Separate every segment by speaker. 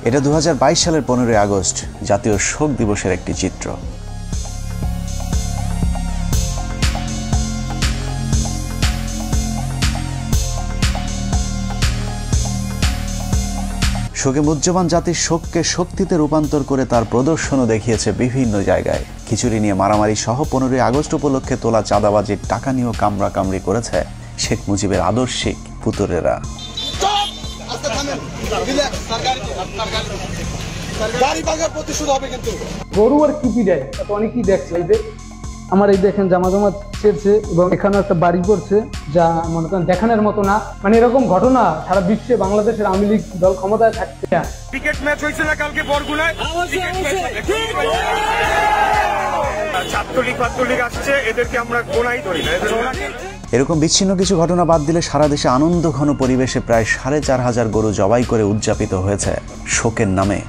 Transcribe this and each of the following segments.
Speaker 1: এটা 2022 সালের 15 আগস্ট জাতীয় শোক দিবসের একটি চিত্র। শোকে মুহ্যমান জাতির শোককে শক্তিতে রূপান্তর করে তার প্রদর্শনও দেখিয়েছে বিভিন্ন জায়গায়। খিচুড়ি নিয়ে মারামারি সহ 15 আগস্ট উপলক্ষে তোলা চাঁদাবাজির টাকা নিয়েও কামড়াকামড়ি করেছে শেখ মুজিবের আদর্শিক পুতুরেরা।
Speaker 2: গরু আর কি দেয় অনেকেই দেখছে। এই যে আমার এই দেখেন জামা ছেড়ছে এবং এখানে একটা বাড়ি করছে, যা মনে করেন দেখানোর মতো না। মানে এরকম ঘটনা সারা বিশ্বে বাংলাদেশের আওয়ামী লীগ দল ক্ষমতায় থাকতে।
Speaker 3: ক্রিকেট ম্যাচ হয়েছে না কালকে বরগুনায়, ছাত্রলীগ আসছে, এদেরকে আমরা গোনাই ধরি না।
Speaker 1: এরকম বিচ্ছিন্ন কিছু ঘটনা বাদ দিলে সারা দেশে আনন্দ ঘন পরিবেশে প্রায় 4500 গরু জবাই করে উদযাপিত হয়েছে শোকের নামে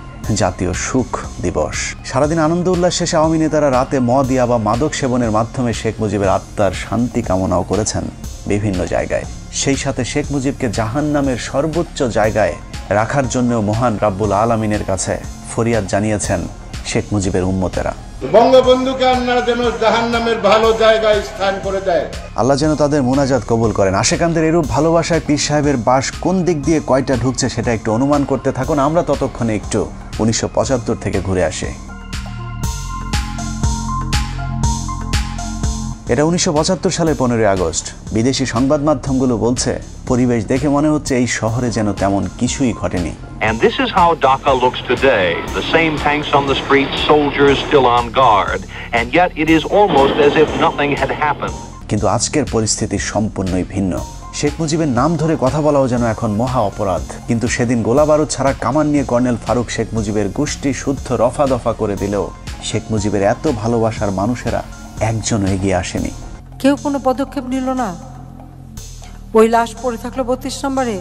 Speaker 1: জাতীয় সুখ দিবস। সারাদিন আনন্দ উল্লাস শেষে আওয়ামী নেতারা রাতে মদ বা মাদক সেবনের মাধ্যমে শেখ মুজিবের আত্মার শান্তি কামনাও করেছেন বিভিন্ন জায়গায়। সেই সাথে শেখ মুজিবকে জাহান্নামের সর্বোচ্চ জায়গায় রাখার জন্য মহান রাব্বুল আলামিনের কাছে ফরিয়াদ জানিয়েছেন শেখ মুজিবের উম্মতেরা।
Speaker 4: বঙ্গবন্ধুকে আল্লাহ যেন জাহান্নামের ভালো জায়গায় স্থান করে দেয়,
Speaker 1: আল্লাহ যেন তাদের মুনাজাত কবুল করেন। আশেকানদের এরূপ ভালোবাসায় পীর সাহেবের বাস কোন দিক দিয়ে কয়টা ঢুকছে সেটা একটু অনুমান করতে থাকুন। আমরা ততক্ষণে একটু 1975 থেকে ঘুরে আসি। এটা 1975 সালের 15 আগস্ট। বিদেশি সংবাদ মাধ্যমগুলো বলছে, পরিবেশ দেখে মনে হচ্ছে এই শহরে যেন তেমন কিছুই ঘটেনি।
Speaker 5: And this is how Dhaka looks today. The same tanks on the streets, soldiers still on guard, and yet it is almost as if nothing had happened.
Speaker 1: কিন্তু আজকের পরিস্থিতি সম্পূর্ণই ভিন্ন। শেখ মুজিবের নাম ধরে কথা বলাও যেন এখন মহা অপরাধ। কিন্তু সেদিন গোলাবারুদ ছাড়া কামান নিয়ে কর্নেল ফারুক শেখ মুজিবের গোষ্ঠী শুদ্ধ রফা দফা করে দিলেও শেখ মুজিবের এত ভালোবাসার মানুষেরা একজন এগিয়ে আসেনি।
Speaker 6: কেউ কোনো পদক্ষেপ নিল না। ওই লাশ পড়ে থাকলো 32 নম্বরে।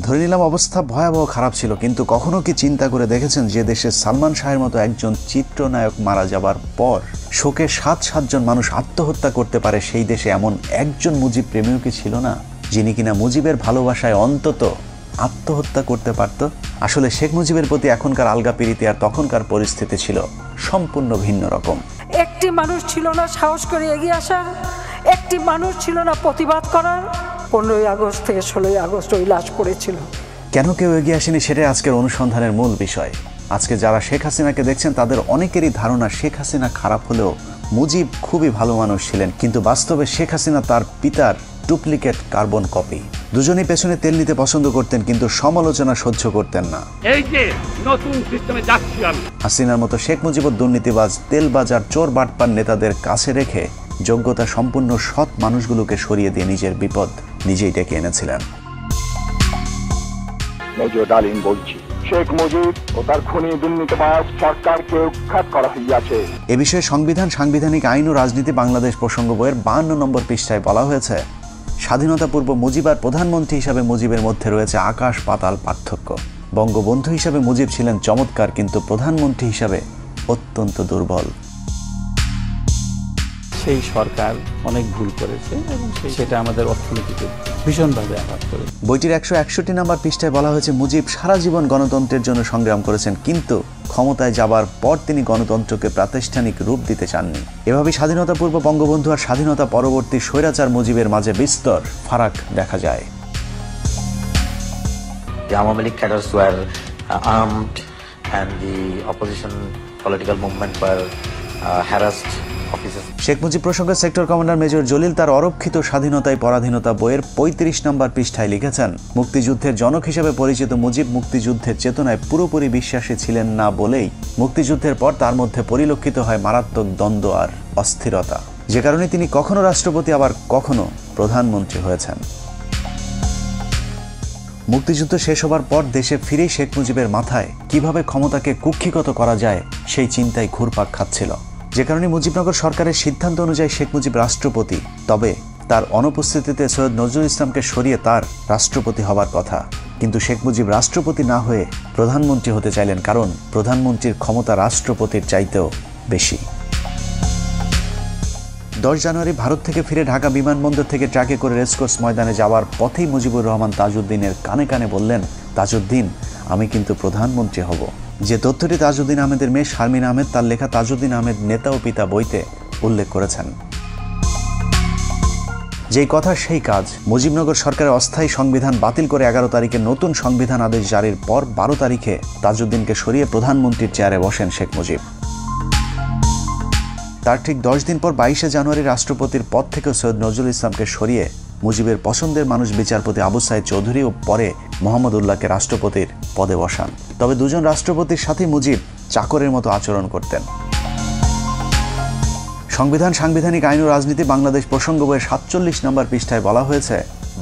Speaker 1: ধরে নিলাম অবস্থা ভয়াবহ খারাপ ছিল, কিন্তু কখনো কি চিন্তা করে দেখেছেন যে দেশে সালমান শাহের মতো একজন চিত্রনায়ক মারা যাবার পর শোকে 7 জন মানুষ আত্মহত্যা করতে পারে, সেই দেশে এমন একজন মুজিব প্রেমীও কি ছিল না, যিনি কিনা মুজিবের ভালোবাসায় অন্তত আত্মহত্যা করতে পারত? আসলে শেখ মুজিবের প্রতি এখনকার আলগা প্রীতি আর তখনকার পরিস্থিতি ছিল সম্পূর্ণ ভিন্ন রকম।
Speaker 6: একটি মানুষ ছিল না সাহস করে এগিয়ে আসার, একটি মানুষ ছিল না প্রতিবাদ করার। 15 আগস্ট থেকে 16 আগস্ট ওই লাশ পড়েছিল।
Speaker 1: কেন কেউ এগিয়ে আসেনি সেটাই আজকের অনুসন্ধানের মূল বিষয়। আজকে যারা শেখ হাসিনাকে দেখছেন তাদের অনেকেরই ধারণা শেখ হাসিনা খারাপ হলেও মুজিব খুবই ভালো মানুষ ছিলেন, কিন্তু বাস্তবে শেখ হাসিনা তার পিতার ডুপ্লিকেট কার্বন কপি। দুজনেই পেছনে তেল নিতে পছন্দ করতেন, কিন্তু সমালোচনা সহ্য করতেন না।
Speaker 3: এই যে নতুন সিস্টেমে যাচ্ছি আমি।
Speaker 1: হাসিনার মতো শেখ মুজিবুর দুর্নীতিবাজ, তেলবাজার, চোর বাটপার নেতাদের কাছে রেখে যোগ্যতা সম্পন্ন সৎ মানুষগুলোকে সরিয়ে দিয়ে নিজের বিপদ নিজেই ডেকে এনেছিলেন।
Speaker 7: মেজর ডালিম বলছি, শেখ মুজিব ও তার খুনি দুর্নীতিবাজ সরকারকে উৎখাত করা হইয়াছে।
Speaker 1: এ বিষয়ে সংবিধান, সাংবিধানিক আইন ও রাজনীতি বাংলাদেশ প্রসঙ্গ বইয়ের 52 নম্বর পৃষ্ঠায় বলা হয়েছে, স্বাধীনতা পূর্ব মুজিব আর প্রধানমন্ত্রী হিসাবে মুজিবের মধ্যে রয়েছে আকাশ পাতাল পার্থক্য। বঙ্গবন্ধু হিসাবে মুজিব ছিলেন চমৎকার, কিন্তু প্রধানমন্ত্রী হিসাবে অত্যন্ত দুর্বল।
Speaker 8: সেই সরকার অনেক ভুল করেছে এবং সেটা আমাদের অর্থনীতিতে ভীষণভাবে আঘাত করে।
Speaker 1: বইটির 161 নম্বর পৃষ্ঠায় বলা হয়েছে, মুজিব সারা জীবন গণতন্ত্রের জন্য সংগ্রাম করেছেন, কিন্তু ক্ষমতায় যাবার পর তিনি গণতন্ত্রকে প্রাতিষ্ঠানিক রূপ দিতে চাননি। এভাবে স্বাধীনতা পূর্ব বঙ্গবন্ধু আর স্বাধীনতা পরবর্তী স্বৈরাচার মুজিবের মাঝে বিস্তর ফারাক দেখা যায়।
Speaker 9: The Awami League cadres were armed and the opposition political movement were harassed.
Speaker 1: Sheikh Mujib প্রসঙ্গে সেক্টর কমান্ডার মেজর জলিল তার অরক্ষিত স্বাধীনতায় পরাধীনতা বইয়ের 35 নম্বর পৃষ্ঠায় লিখেছেন, মুক্তিযুদ্ধের জনক হিসেবে পরিচিত মুজিব মুক্তিযুদ্ধের চেতনায় পুরোপুরি বিশ্বাসী ছিলেন না বলেই মুক্তিযুদ্ধের পর তার মধ্যে পরিলক্ষিত হয় মারাত্মক দ্বন্দ্ব আর অস্থিরতা, যে কারণে তিনি কখনো রাষ্ট্রপতি আবার কখনো প্রধানমন্ত্রী হয়েছেন। মুক্তিযুদ্ধ শেষ হবার পর দেশে ফিরেই শেখ মুজিবের মাথায় কিভাবে ক্ষমতাকে কুক্ষিগত করা যায় সেই চিন্তায় ঘুরপাক খাচ্ছিল, যে কারণে মুজিবনগর সরকারের সিদ্ধান্ত অনুযায়ী শেখ মুজিব রাষ্ট্রপতি। তবে তার অনুপস্থিতিতে সৈয়দ নজরুল ইসলামকে সরিয়ে তার রাষ্ট্রপতি হবার কথা, কিন্তু শেখ মুজিব রাষ্ট্রপতি না হয়ে প্রধানমন্ত্রী হতে চাইলেন, কারণ প্রধানমন্ত্রীর ক্ষমতা রাষ্ট্রপতির চাইতেও বেশি। 10 জানুয়ারি ভারত থেকে ফিরে ঢাকা বিমানবন্দর থেকে ট্রাকে করে রেসকোর্স ময়দানে যাওয়ার পথেই মুজিবুর রহমান তাজউদ্দিনের কানে কানে বললেন, তাজউদ্দিন, আমি কিন্তু প্রধানমন্ত্রী হব। যে তথ্যটি তাজউদ্দিন আহমেদের মেয়ে শারমিন আহমেদ তার লেখা তাজউদ্দিন আহমেদ নেতা ও পিতা বইতে উল্লেখ করেছেন। যেই কথা সেই কাজ। মুজিবনগর সরকারের অস্থায়ী সংবিধান বাতিল করে 11 তারিখে নতুন সংবিধান আদেশ জারির পর 12 তারিখে তাজউদ্দিনকে সরিয়ে প্রধানমন্ত্রীর চেয়ারে বসেন শেখ মুজিব। তার ঠিক 10 দিন পর 22শে জানুয়ারি রাষ্ট্রপতির পদ থেকে সৈয়দ নজরুল ইসলামকে সরিয়ে মুজিবের পছন্দের মানুষ বিচারপতি আবু সাইদ চৌধুরী ও পরে মোহাম্মদ উল্লাহকে রাষ্ট্রপতির পদে বসান। তবে দুজন রাষ্ট্রপতির সাথে মুজিব চাকরের মতো আচরণ করতেন। সংবিধান, সাংবিধানিক আইন ও রাজনীতি বাংলাদেশ প্রসঙ্গ বইয়ের 47 নম্বর পৃষ্ঠায় বলা হয়েছে,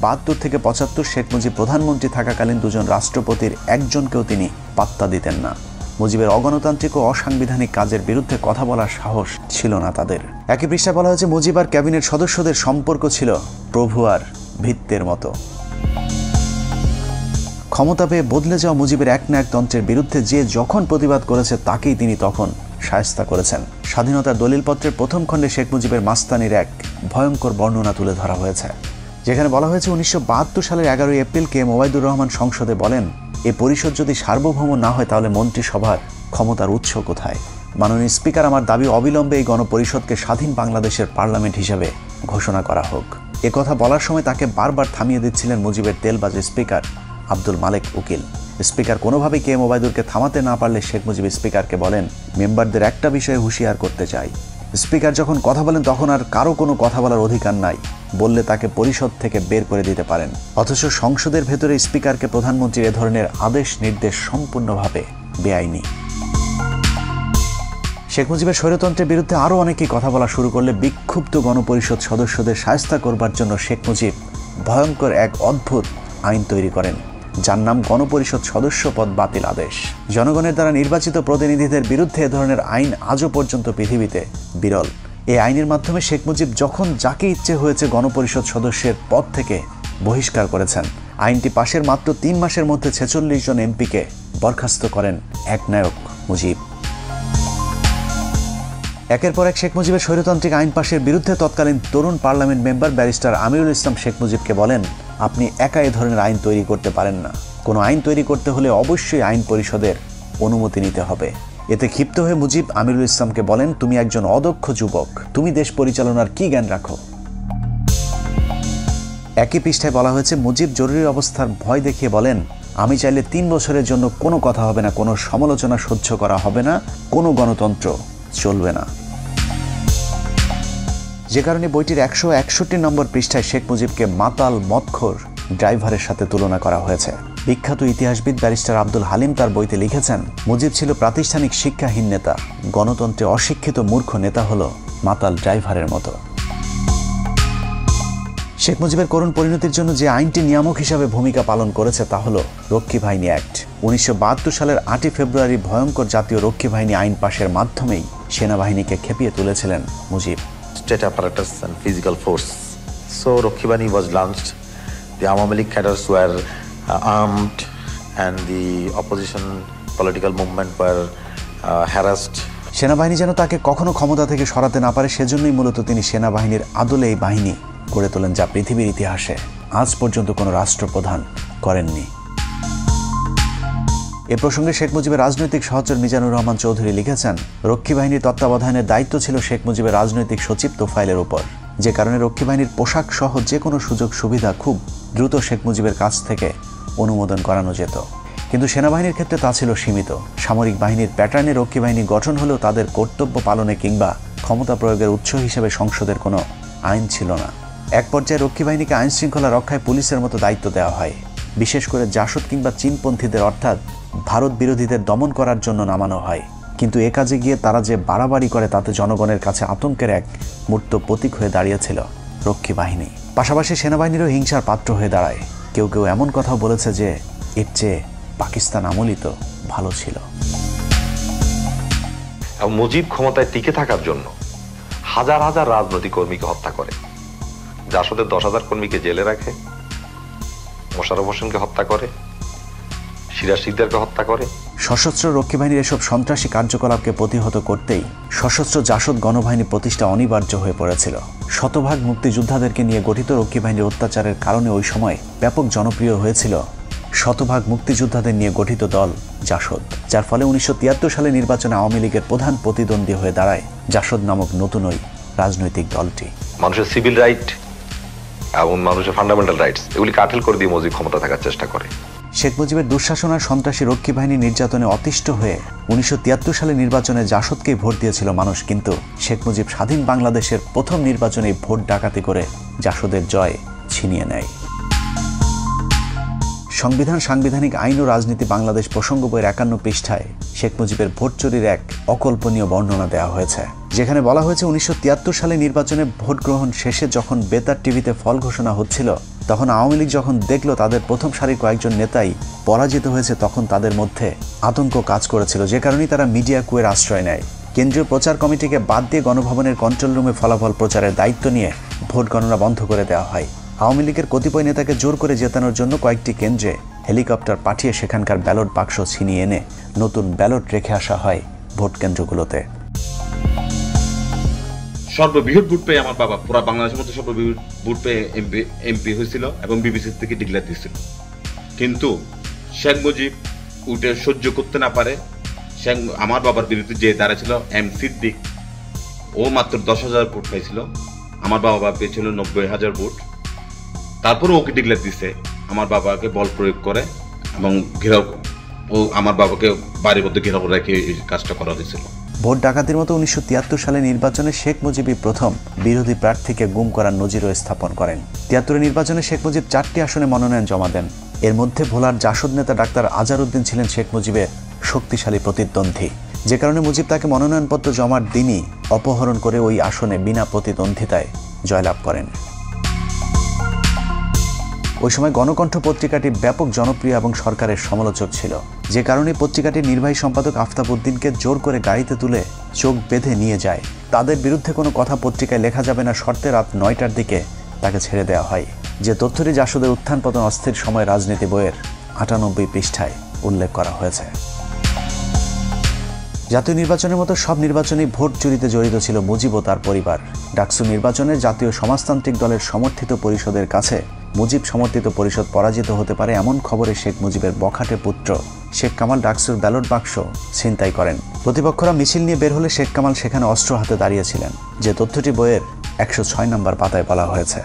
Speaker 1: 72 থেকে 75 শেখ মুজিব প্রধানমন্ত্রী থাকাকালীন দুজন রাষ্ট্রপতির একজনকেও তিনি পাত্তা দিতেন না। মুজিবের অগণতান্ত্রিক ও অসাংবিধানিক কাজের বিরুদ্ধে কথা বলার সাহস ছিল না তাদের। একই পৃষ্ঠায় বলা হয়েছে, মুজিব আর ক্যাবিনেট সদস্যদের সম্পর্ক ছিল প্রভু আর ভৃত্যের মতো। ক্ষমতা পেয়ে বদলে যাওয়া মুজিবের একনায়কতন্ত্রের বিরুদ্ধে যে যখন প্রতিবাদ করেছে তাকেই তিনি তখন শায়েস্তা করেছেন। স্বাধীনতার দলিলপত্রের প্রথম খণ্ডে শেখ মুজিবের মাস্তানির এক ভয়ঙ্কর বর্ণনা তুলে ধরা হয়েছে, যেখানে বলা হয়েছে 1972 সালের 11 এপ্রিল কে ওবায়দুর রহমান সংসদে বলেন, এ পরিষদ যদি সার্বভৌম না হয় তাহলে মন্ত্রিসভার ক্ষমতার উৎস কোথায়? মাননীয় স্পিকার, আমার দাবি অবিলম্বে এই গণপরিষদকে স্বাধীন বাংলাদেশের পার্লামেন্ট হিসেবে ঘোষণা করা হোক। এ কথা বলার সময় তাকে বারবার থামিয়ে দিচ্ছিলেন মুজিবের তেলবাজ স্পিকার আব্দুল মালেক উকিল। স্পিকার কোনোভাবেই কে ওবায়দুরকে থামাতে না পারলে শেখ মুজিব স্পিকারকে বলেন, মেম্বারদের একটা বিষয়ে হুঁশিয়ার করতে চাই, স্পিকার যখন কথা বলেন তখন আর কারো কোনো কথা বলার অধিকার নাই, বললে তাকে পরিষদ থেকে বের করে দিতে পারেন। অথচ সংসদের ভেতরে স্পিকারকে প্রধানমন্ত্রীর এ ধরনের আদেশ নির্দেশ সম্পূর্ণভাবে বেআইনি। শেখ মুজিবের স্বৈরতন্ত্রের বিরুদ্ধে আরও অনেকেই কথা বলা শুরু করলে বিক্ষুব্ধ গণপরিষদ সদস্যদের শায়েস্তা করবার জন্য শেখ মুজিব ভয়ঙ্কর এক অদ্ভুত আইন তৈরি করেন, যার নাম গণপরিষদ সদস্য পদ বাতিল আদেশ। জনগণের দ্বারা নির্বাচিত প্রতিনিধিদের বিরুদ্ধে এ ধরনের আইন আজও পর্যন্ত পৃথিবীতে বিরল। এই আইনের মাধ্যমে শেখ মুজিব যখন যাকে ইচ্ছে হয়েছে গণপরিষদ সদস্যের পদ থেকে বহিষ্কার করেছেন। আইনটি পাশের মাত্র 3 মাসের মধ্যে 46 জন এমপিকে বরখাস্ত করেন একনায়ক মুজিব। একের পর এক শেখ মুজিবের স্বৈরতান্ত্রিক আইন পাশের বিরুদ্ধে তৎকালীন তরুণ parliament member barrister Amirul Islam Sheikh মুজিবকে বলেন, আপনি একা এ ধরনের আইন তৈরি করতে পারেন না। কোনো আইন তৈরি করতে হলে অবশ্যই আইন পরিষদের অনুমতি নিতে হবে। এতে ক্ষিপ্ত হয়ে মুজিব আমিরুল ইসলামকে বলেন, তুমি একজন অদক্ষ যুবক, তুমি দেশ পরিচালনার কি জ্ঞান রাখো? একই পৃষ্ঠায় বলা হয়েছে, মুজিব জরুরি অবস্থার ভয় দেখিয়ে বলেন, আমি চাইলে 3 বছরের জন্য কোনো কথা হবে না, কোনো সমালোচনা সহ্য করা হবে না, কোনো গণতন্ত্র চলবে না। যে কারণে বইটির 161 নম্বর পৃষ্ঠায় শেখ মুজিবকে মাতাল মদখোর ড্রাইভারের সাথে তুলনা করা হয়েছে। বিখ্যাত ইতিহাসবিদ ব্যারিস্টার আব্দুল হালিম তার বইতে লিখেছেন, মুজিব ছিল প্রাতিষ্ঠানিক শিক্ষাহীন নেতা, গণতন্ত্রে অশিক্ষিত মূর্খ নেতা হলো মাতাল ড্রাইভারের মতো। শেখ মুজিবের করুণ পরিণতির জন্য যে আইনটি নিয়ামক হিসাবে ভূমিকা পালন করেছে তা হলো রক্ষী বাহিনী অ্যাক্ট। 1972 সালের 8 ফেব্রুয়ারি ভয়ঙ্কর জাতীয় রক্ষী বাহিনী আইন পাশের মাধ্যমেই সেনাবাহিনীকে খেপিয়ে তুলেছিলেন Mujib.
Speaker 9: State apparatus and physical force. So Rakhi Bahini was launched. The Awami League cadres were armed, and the opposition political movement were harassed.
Speaker 1: সেনাবাহিনী যেন তাকে কখনো ক্ষমতা থেকে সরাতে না পারে, সেজন্যই মূলত তিনি সেনাবাহিনীর আদলে এই বাহিনী গড়ে তোলেন, যা পৃথিবীর ইতিহাসে আজ পর্যন্ত কোনো রাষ্ট্রপ্রধান করেননি। এ প্রসঙ্গে শেখ মুজিবের রাজনৈতিক সহচর মিজানুর রহমান চৌধুরী লিখেছেন, রক্ষী বাহিনীর তত্ত্বাবধানের দায়িত্ব ছিল শেখ মুজিবের রাজনৈতিক সচিব তোফায়েলের উপর, যে কারণে রক্ষী বাহিনীর পোশাক সহ যে কোনো সুযোগ সুবিধা খুব দ্রুত শেখ মুজিবের কাছ থেকে অনুমোদন করানো যেত। কিন্তু সেনাবাহিনীর ক্ষেত্রে তা ছিল সীমিত। সামরিক বাহিনীর প্যাটার্নে রক্ষী বাহিনী গঠন হলেও তাদের কর্তব্য পালনে কিংবা ক্ষমতা প্রয়োগের উৎস হিসেবে সংসদের কোনো আইন ছিল না। এক পর্যায়ে রক্ষী বাহিনীকে আইন শৃঙ্খলা রক্ষায় পুলিশের মতো দায়িত্ব দেওয়া হয়, বিশেষ করে জাসদ কিংবা চীনপন্থীদের অর্থাৎ ভারত বিরোধীদের দমন করার জন্য নামানো হয়। কিন্তু এ কাজে গিয়ে তারা যে বাড়াবাড়ি করে তাতে জনগণের কাছে আতঙ্কের এক মূর্ত প্রতীক হয়ে দাঁড়িয়েছিল রক্ষী বাহিনী। পাশাপাশি সেনাবাহিনীরও হিংসার পাত্র হয়ে দাঁড়ায়। কেউ কেউ এমন কথাও বলেছে যে এর চেয়ে পাকিস্তান আমলই তো ভালো ছিল।
Speaker 10: মুজিব ক্ষমতায় টিকে থাকার জন্য হাজার হাজার রাজনৈতিক কর্মীকে হত্যা করে, জাসদের 10,000 কর্মীকে জেলে রাখে, মোশাররফ হোসেনকে হত্যা করে, সিরাজ শিকদারকে হত্যা করে।
Speaker 1: সশস্ত্র রক্ষী বাহিনীর এসব সন্ত্রাসী কার্যকলাপকে প্রতিহত করতেই সশস্ত্র জাসদ গণবাহিনী প্রতিষ্ঠা অনিবার্য হয়ে পড়েছিল। শতভাগ মুক্তিযোদ্ধাদেরকে নিয়ে গঠিত রক্ষী বাহিনীর অত্যাচারের কারণে ওই সময় ব্যাপক জনপ্রিয় হয়েছিল শতভাগ মুক্তিযোদ্ধাদের নিয়ে গঠিত দল জাসদ, যার ফলে 1973 সালে নির্বাচনে আওয়ামী লীগের প্রধান প্রতিদ্বন্দ্বী হয়ে দাঁড়ায় জাসদ নামক নতুন ওই রাজনৈতিক দলটি।
Speaker 10: মানুষের সিভিল রাইট এবং মানুষের ফান্ডামেন্টাল রাইটস এগুলি কাঠিল করে দিয়ে মুজিব ক্ষমতা থাকার চেষ্টা করে।
Speaker 1: শেখ মুজিবের দুঃশাসন আর সন্ত্রাসী রক্ষী বাহিনী নির্যাতনে অতিষ্ঠ হয়ে 1973 সালে নির্বাচনে জাসদকেই ভোট দিয়েছিল মানুষ, কিন্তু শেখ মুজিব স্বাধীন বাংলাদেশের প্রথম নির্বাচনে ভোট ডাকাতি করে জাসদের জয় ছিনিয়ে নেয়। সংবিধান, সাংবিধানিক আইন ও রাজনীতি বাংলাদেশ প্রসঙ্গ বইয়ের 51 পৃষ্ঠায় শেখ মুজিবের ভোট চুরির এক অকল্পনীয় বর্ণনা দেওয়া হয়েছে, যেখানে বলা হয়েছে 1973 সালে নির্বাচনে ভোট গ্রহণ শেষে যখন বেতার টিভিতে ফল ঘোষণা হচ্ছিল, তখন আওয়ামী লীগ যখন দেখল তাদের প্রথম সারির কয়েকজন নেতাই পরাজিত হয়েছে, তখন তাদের মধ্যে আতঙ্ক কাজ করেছিল, যে কারণেই তারা মিডিয়া কুয়ের আশ্রয় নেয়। কেন্দ্রীয় প্রচার কমিটিকে বাদ দিয়ে গণভবনের কন্ট্রোল রুমে ফলাফল প্রচারের দায়িত্ব নিয়ে ভোট গণনা বন্ধ করে দেওয়া হয়। আওয়ামী লীগের কতিপয় নেতাকে জোর করে জেতানোর জন্য কয়েকটি কেন্দ্রে হেলিকপ্টার পাঠিয়ে সেখানকার ব্যালট বাক্স ছিনিয়ে এনে নতুন ব্যালট রেখে আসা হয় ভোট কেন্দ্রগুলোতে।
Speaker 11: সর্ববৃহৎ ভোট পেয়ে আমার বাবা পুরো বাংলাদেশের মধ্যে সর্ববৃহৎ ভোট পেয়ে এমপি হয়েছিল এবং বিবিসি থেকে ডিক্লেয়ার দিয়েছিল। কিন্তু শেখ মুজিব উঠে সহ্য করতে না পারে আমার বাবার বিরুদ্ধে যে দাঁড়াছিল এম সিদ্দিক, ও মাত্র 10,000 ভোট পাইছিল, আমার বাবা পেয়েছিল 90,000 ভোট। তারপরে ওকে ডিক্লেয়ার দিছে, আমার বাবাকে বল প্রয়োগ করে এবং ঘেরাও, ও আমার বাবাকে বাড়ির মধ্যে ঘেরাও রেখে এই কাজটা করা হয়েছিল।
Speaker 1: ভোট ডাকাতির মতো 1973 সালে নির্বাচনে শেখ মুজিবই প্রথম বিরোধী প্রার্থীকে গুম করার নজিরও স্থাপন করেন। 73 নির্বাচনে শেখ মুজিব 4টি আসনে মনোনয়ন জমা দেন। এর মধ্যে ভোলার জাসদ নেতা ডাক্তার আজহারউদ্দিন ছিলেন শেখ মুজিবের শক্তিশালী প্রতিদ্বন্দ্বী, যে কারণে মুজিব তাকে মনোনয়নপত্র জমার দিনই অপহরণ করে ওই আসনে বিনা প্রতিদ্বন্দ্বিতায় জয়লাভ করেন। ওই সময় গণকণ্ঠ পত্রিকাটি ব্যাপক জনপ্রিয় এবং সরকারের সমালোচক ছিল, যে কারণে পত্রিকাটির নির্বাহী সম্পাদক আফতাব উদ্দিনকে জোর করে গাড়িতে তুলে চোখ বেঁধে নিয়ে যায়। তাদের বিরুদ্ধে কোনো কথা পত্রিকায় লেখা যাবে না শর্তে রাত 9টার দিকে তাকে ছেড়ে দেওয়া হয়, যে তথ্যটি জাসদের উত্থান পতন অস্থির সময় রাজনীতি বইয়ের 98 পৃষ্ঠায় উল্লেখ করা হয়েছে। জাতীয় নির্বাচনের মতো সব নির্বাচনেই ভোট চুরিতে জড়িত ছিল মুজিব ও তার পরিবার। ডাকসু নির্বাচনে জাতীয় সমাজতান্ত্রিক দলের সমর্থিত পরিষদের কাছে মুজিব সমর্থিত পরিষদ পরাজিত হতে পারে এমন খবরে শেখ মুজিবের বখাটে পুত্র শেখ কামাল ডাকসুর ব্যালট বাক্স ছিনতাই করেন। প্রতিপক্ষরা মিছিল নিয়ে বের হলে শেখ কামাল সেখানে অস্ত্র হাতে দাঁড়িয়েছিলেন, যে তথ্যটি বইয়ের 106 নম্বর পাতায় বলা হয়েছে।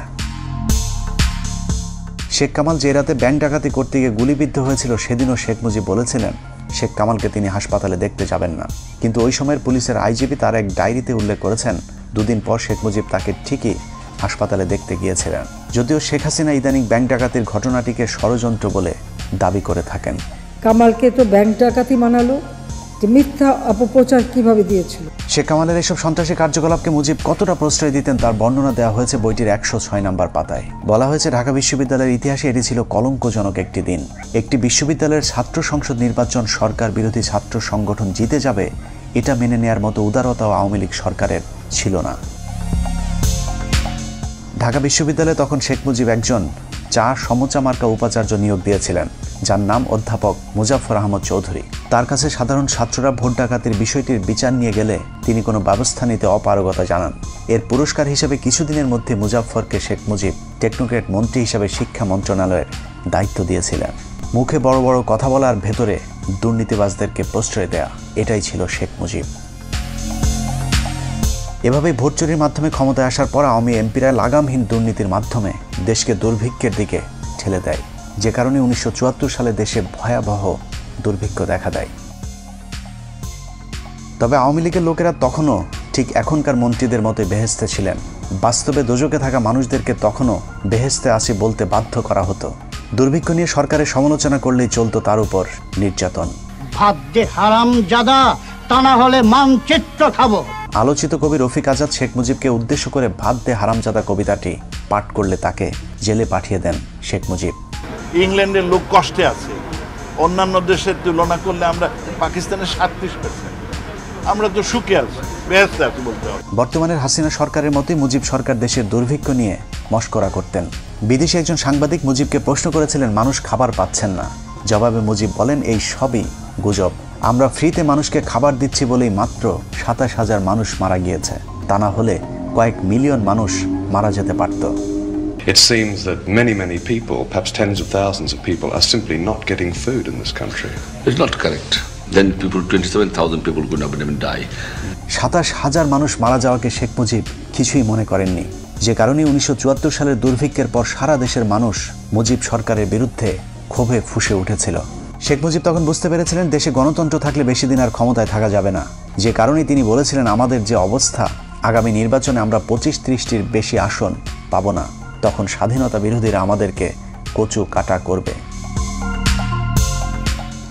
Speaker 1: শেখ কামাল যে রাতে ব্যাংক ডাকাতি করতে গিয়ে গুলিবিদ্ধ হয়েছিল, সেদিনও শেখ মুজিব বলেছিলেন শেখ কামালকে তিনি হাসপাতালে দেখতে যাবেন না, কিন্তু ওই সময়ের পুলিশের আইজিপি তার এক ডায়েরিতে উল্লেখ করেছেন 2 দিন পর শেখ মুজিব তাকে ঠিকই হাসপাতালে দেখতে গিয়েছিলেন। যদিও শেখ হাসিনা ইদানিং ব্যাংক ডাকাতির ঘটনাটিকে ষড়যন্ত্র বলে দাবি করে থাকেন।
Speaker 6: কামালকে তো ব্যাংক ডাকাতি মানালো, যে মিথ্যা অপপ্রচার কিভাবে দিয়েছিল।
Speaker 1: শেখ কামালের এসব সন্ত্রাসী কার্যকলাপকে মুজিব কতটা প্রশ্রয় দিতেন তার বর্ণনা দেওয়া হয়েছে বইটির 106 নম্বর পাতায়। বলা হয়েছে ঢাকা বিশ্ববিদ্যালয়ের ইতিহাসে এটি ছিল কলঙ্কজনক একটি দিন। একটি বিশ্ববিদ্যালয়ের ছাত্র সংসদ নির্বাচন সরকার বিরোধী ছাত্র সংগঠন জিতে যাবে, এটা মেনে নেয়ার মতো উদারতাও আওয়ামী লীগ সরকারের ছিল না। ঢাকা বিশ্ববিদ্যালয়ে তখন শেখ মুজিব একজন সমুচা মার্কা উপাচার্য নিয়োগ দিয়েছিলেন, যার নাম অধ্যাপক মুজাফফর আহমদ চৌধুরী। তার কাছে সাধারণ ছাত্ররা ভোট ডাকাতির বিষয়টির বিচার নিয়ে গেলে তিনি কোনো ব্যবস্থা নিতে অপারগতা জানান। এর পুরস্কার হিসেবে কিছুদিনের মধ্যে মুজাফফরকে শেখ মুজিব টেকনোক্রেট মন্ত্রী হিসেবে শিক্ষা মন্ত্রণালয়ের দায়িত্ব দিয়েছিলেন। মুখে বড় বড় কথা বলার ভেতরে দুর্নীতিবাজদেরকে প্রশ্রয় দেয়া, এটাই ছিল শেখ মুজিব। এভাবেই ভোট চুরির মাধ্যমে ক্ষমতায় আসার পর আওয়ামী এমপিরা লাগামহীন দুর্নীতির মাধ্যমে দেশকে দুর্ভিক্ষের দিকে ঠেলে দেয়, যে কারণে 1974 সালে দেশে ভয়াবহ দুর্ভিক্ষ দেখা দেয়। তবে আওয়ামী লীগের লোকেরা তখনও ঠিক এখনকার মন্ত্রীদের মতো বেহেস্তে ছিলেন। বাস্তবে দোজকে থাকা মানুষদেরকে তখনও বেহেস্তে আসি বলতে বাধ্য করা হতো। দুর্ভিক্ষ নিয়ে সরকারের সমালোচনা করলেই চলতো তার উপর নির্যাতন।
Speaker 12: ভাত দে হারামজাদা, তা না হলে মানচিত্র খাবো।
Speaker 1: আলোচিত কবি রফিক আজাদ শেখ মুজিবকে উদ্দেশ্য করে ভাত দে হারামজাদা কবিতাটি পাঠ করলে তাকে জেলে পাঠিয়ে দেন শেখ মুজিব।
Speaker 4: ইংল্যান্ডের লোক কষ্টে আছে, অন্যান্য দেশের তুলনা করলে আমরা পাকিস্তানের 37%, আমরা তো সুখে আছি, বেহেশতে আছি বলতে হবে।
Speaker 1: বর্তমানের হাসিনা সরকারের মতোই মুজিব সরকার দেশের দুর্ভিক্ষ নিয়ে মশকরা করতেন। বিদেশি একজন সাংবাদিক মুজিবকে প্রশ্ন করেছিলেন মানুষ খাবার পাচ্ছেন না। জবাবে মুজিব বলেন এই সবই গুজব, আমরা ফ্রিতে মানুষকে খাবার দিচ্ছি বলেই মাত্র 27,000 মানুষ মারা গিয়েছে, তা না হলে কয়েক মিলিয়ন মানুষ মারা যেতে পারত।
Speaker 13: it seems that many people, perhaps tens of thousands of people, are simply not getting food in this country.
Speaker 14: It's not correct. Then people, 27,000 people could not even die.
Speaker 1: 27,000 মানুষ মারা যাওয়াকে শেখ মুজিব কিছুই মনে করেননি, যে কারণে 1974 সালের দুর্ভিক্ষের পর সারা দেশের মানুষ মুজিব সরকারের বিরুদ্ধে ক্ষোভে ফুঁসে উঠেছিল। শেখ মুজিব তখন বুঝতে পেরেছিলেন দেশে গণতন্ত্র থাকলে বেশি দিন আর ক্ষমতায় থাকা যাবে না, যে কারণে তিনি বলেছিলেন আমাদের যে অবস্থা, আগামী নির্বাচনে আমরা 25-30টির বেশি আসন পাব না, তখন স্বাধীনতা বিরোধীরা আমাদেরকে কচু কাটা করবে।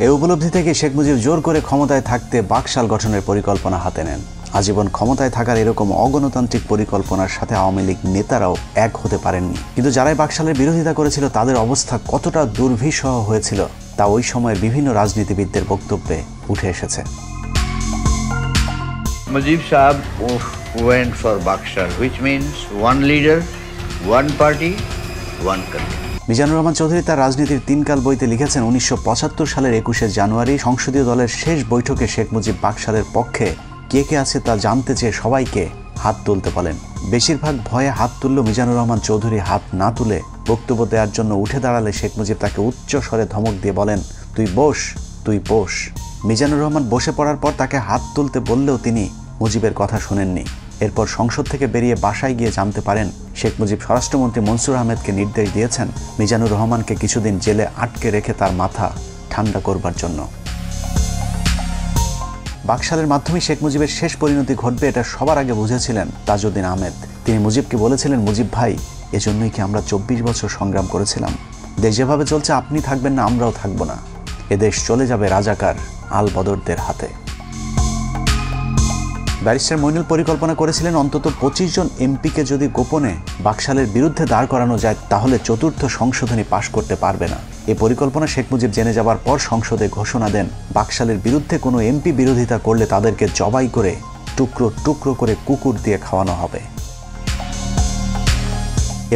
Speaker 1: এই উপলব্ধি থেকে শেখ মুজিব জোর করে ক্ষমতায় থাকতে বাকশাল গঠনের পরিকল্পনা হাতে নেন। আজীবন ক্ষমতায় থাকার এরকম অগণতান্ত্রিক পরিকল্পনার সাথে আওয়ামী লীগ নেতারাও এক হতে পারেননি, কিন্তু যারাই বাকশালের বিরোধিতা করেছিল তাদের অবস্থা কতটা দুর্বিষহ হয়েছিল তা ওই সময়ের বিভিন্ন রাজনীতিবিদদের বক্তব্যে উঠে এসেছে।
Speaker 15: Mujib Saab went for Bakshal, which means one leader, one party, one country.
Speaker 1: Mizanur Rahman Chowdhury তার রাজনীতির 3 কাল বইতে লিখেছেন 1975 সালের 21শে জানুয়ারি সংসদীয় দলের শেষ বৈঠকে শেখ মুজিব বাকশালের পক্ষে কে কে আছে তা জানতে চেয়ে সবাইকে হাত তুলতে বলেন। বেশিরভাগ ভয়ে হাত তুলল মিজানুর রহমান চৌধুরী হাত না তুলে বক্তব্য দেওয়ার জন্য উঠে দাঁড়ালে শেখ মুজিব তাকে উচ্চ স্বরে ধমক দিয়ে বলেন, তুই বস, তুই বস। মিজানুর রহমান বসে পড়ার পর তাকে হাত তুলতে বললেও তিনি মুজিবের কথা শোনেননি। এরপর সংসদ থেকে বেরিয়ে বাসায় গিয়ে জানতে পারেন শেখ মুজিব স্বরাষ্ট্রমন্ত্রী মনসুর আহমেদকে নির্দেশ দিয়েছেন মিজানুর রহমানকে কিছুদিন জেলে আটকে রেখে তার মাথা ঠান্ডা করবার জন্য। বাকশালের মাধ্যমে শেখ মুজিবের শেষ পরিণতি ঘটবে এটা সবার আগে বুঝেছিলেন তাজউদ্দিন আহমেদ। তিনি মুজিবকে বলেছিলেন, মুজিব ভাই, এজন্যই কি আমরা 24 বছর সংগ্রাম করেছিলাম? দেশ যেভাবে চলছে আপনি থাকবেন না, আমরাও থাকবো না। এদেশ চলে যাবে রাজাকার আল বদরদের হাতে। ব্যারিস্টার মইনুল পরিকল্পনা করেছিলেন অন্তত 25 জন এমপিকে যদি গোপনে বাকশালের বিরুদ্ধে দাঁড় করানো যায় তাহলে 4র্থ সংশোধনী পাশ করতে পারবে না। এই পরিকল্পনা শেখ মুজিব জেনে যাবার পর সংসদে ঘোষণা দেন বাকশালের বিরুদ্ধে কোনো এমপি বিরোধিতা করলে তাদেরকে জবাই করে টুকরো টুকরো করে কুকুর দিয়ে খাওয়ানো হবে।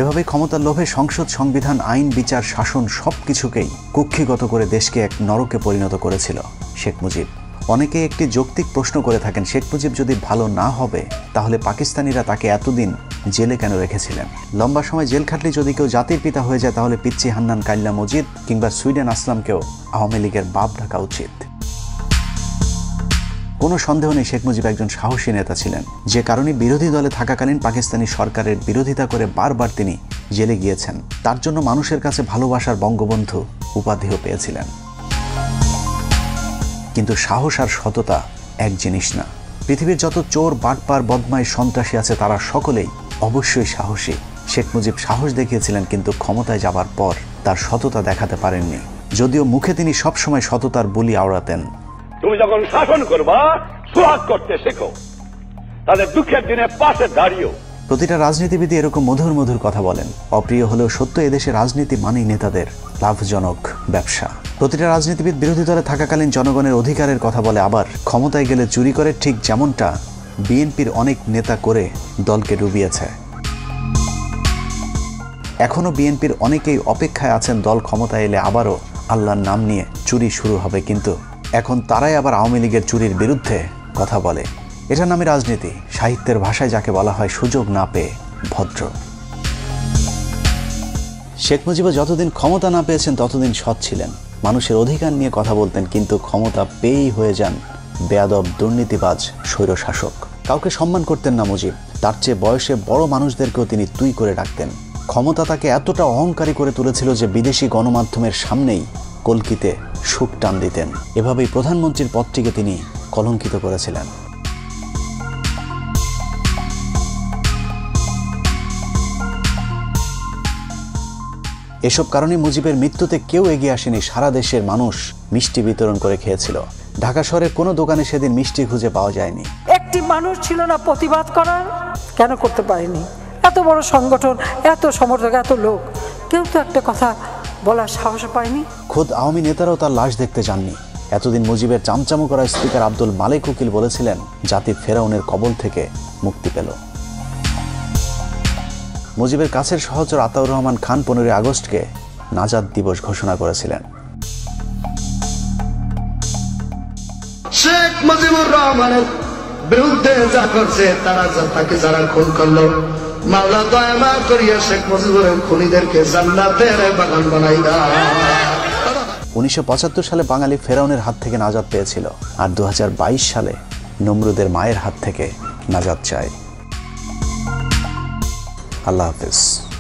Speaker 1: এভাবে ক্ষমতার লোভে সংসদ, সংবিধান, আইন, বিচার, শাসন সবকিছুকেই কুক্ষিগত করে দেশকে এক নরকে পরিণত করেছিল শেখ মুজিব। অনেকে একটি যৌক্তিক প্রশ্ন করে থাকেন, শেখ মুজিব যদি ভালো না হবে তাহলে পাকিস্তানিরা তাকে এতদিন জেলে কেন রেখেছিলেন? লম্বা সময় জেল খাটলে যদি কেউ জাতির পিতা হয়ে যায় তাহলে পিচ্চি হান্নান কাইল্লা মজিদ কিংবা সুইডেন আসলামকেও আওয়ামী লীগের বাপ ডাকা উচিত। কোনো সন্দেহ নেই শেখ মুজিব একজন সাহসী নেতা ছিলেন, যে কারণে বিরোধী দলে থাকাকালীন পাকিস্তানি সরকারের বিরোধিতা করে বারবার তিনি জেলে গিয়েছেন। তার জন্য মানুষের কাছে ভালোবাসার বঙ্গবন্ধু উপাধিও পেয়েছিলেন। কিন্তু সাহস আর সততা এক জিনিস না। পৃথিবীর যত চোর, বাটপার, বদমাইশ, সন্ত্রাসী আছে তারা সকলেই অবশ্যই সাহসী। শেখ মুজিব সাহস দেখিয়েছিলেন, কিন্তু ক্ষমতায় যাবার পর তার সততা দেখাতে পারেননি, যদিও মুখে তিনি সবসময় সততার বুলি আওড়াতেন।
Speaker 3: তুমি যখন শাসন করবা, সোহাগ করতে শেখো, তাদের দুঃখের দিনে পাশে দাঁড়িয়েও।
Speaker 1: প্রতিটা রাজনীতিবিদ এরকম মধুর মধুর কথা বলেন। অপ্রিয় হলেও সত্য, এদেশে রাজনীতি মানেই নেতাদের লাভজনক ব্যবসা। প্রতিটা রাজনীতিবিদ বিরোধী দলে থাকাকালীন জনগণের অধিকারের কথা বলে, আবার ক্ষমতায় গেলে চুরি করে, ঠিক যেমনটা বিএনপির অনেক নেতা করে দলকে ডুবিয়েছে। এখনো বিএনপির অনেকেই অপেক্ষায় আছেন দল ক্ষমতায় এলে আবারও আল্লাহর নাম নিয়ে চুরি শুরু হবে, কিন্তু এখন তারাই আবার আওয়ামী লীগের চুরির বিরুদ্ধে কথা বলে। এটার নামে রাজনীতি, সাহিত্যের ভাষায় যাকে বলা হয় সুযোগ না পেয়ে ভদ্র। শেখ মুজিবও যতদিন ক্ষমতা না পেয়েছেন ততদিন সৎ ছিলেন, মানুষের অধিকার নিয়ে কথা বলতেন, কিন্তু ক্ষমতা পেয়েই হয়ে যান বেয়াদব, দুর্নীতিবাজ, স্বৈরশাসক। কাউকে সম্মান করতেন না মুজিব, তার চেয়ে বয়সে বড় মানুষদেরকেও তিনি তুই করে ডাকতেন। ক্ষমতা তাকে এতটা অহংকারী করে তুলেছিল যে বিদেশি গণমাধ্যমের সামনেই কলকিতে সুখ টান দিতেন। এভাবেই প্রধানমন্ত্রীর পদটিকে তিনি কলঙ্কিত করেছিলেন। এসব কারণে মুজিবের মৃত্যুতে কেউ এগিয়ে আসেনি। সারা দেশের মানুষ মিষ্টি বিতরণ করে খেয়েছিল। ঢাকা শহরের কোনো দোকানে সেদিন মিষ্টি খুঁজে পাওয়া যায়নি।
Speaker 6: একটি মানুষ ছিল না প্রতিবাদ করার? কেন করতে পারেনি? এত বড় সংগঠন, এত সমর্থক, এত লোক, কেউ তো একটা কথা বলার সাহস পায়নি।
Speaker 1: খোদ আওয়ামী নেতারাও তার লাশ দেখতে যাননি। এতদিন মুজিবের চামচামো করা স্পিকার আব্দুল মালেক উকিল বলেছিলেন জাতি ফেরাউনের কবল থেকে মুক্তি পেল। মুজিবের কাছের সহচর আতাউর রহমান খান 15 আগস্টকে নাজাত দিবস ঘোষণা করেছিলেন।
Speaker 16: শেখ মুজিবুর রহমানের বিরুদ্ধে যা করছে, তাকে যারা খুন করলো, মাওলা দয়া মাফ করিয়া শেখ মুজিবুরের খুনিদেরকে জান্নাতের বাগান বানাই দাও।
Speaker 1: 1975 সালে বাঙালি ফেরাউনের হাত থেকে নাজাত পেয়েছিল, আর 2022 সালে নমরুদের মায়ের হাত থেকে নাজাত চায়। আল্লাহ হাফেজ।